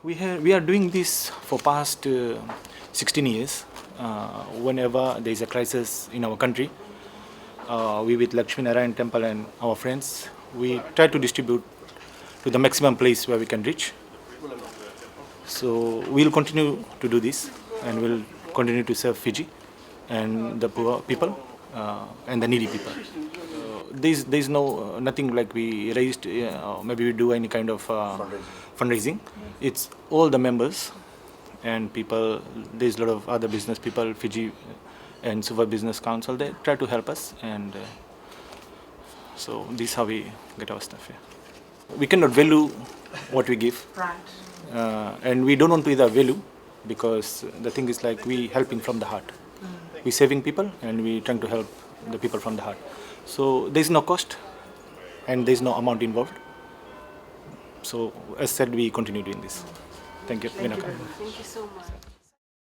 We are doing this for past 16 years. Whenever there is a crisis in our country, we with Lakshmi Narayan Temple and our friends, we try to distribute to the maximum place where we can reach. So we'll continue to do this, and we'll continue to serve Fiji and the poor people and the needy people. There's nothing like we raised, maybe we do any kind of fundraising. It's all the members and people. There's a lot of other business people, Fiji and Super Business Council. They try to help us, and so this is how we get our stuff here. We cannot value what we give, and we don't want to either value, because the thing is like we helping from the heart. We saving people and we trying to help the people from the heart. So there's no cost and there's no amount involved. So as said, we continue doing this. Thank you. Thank you so much.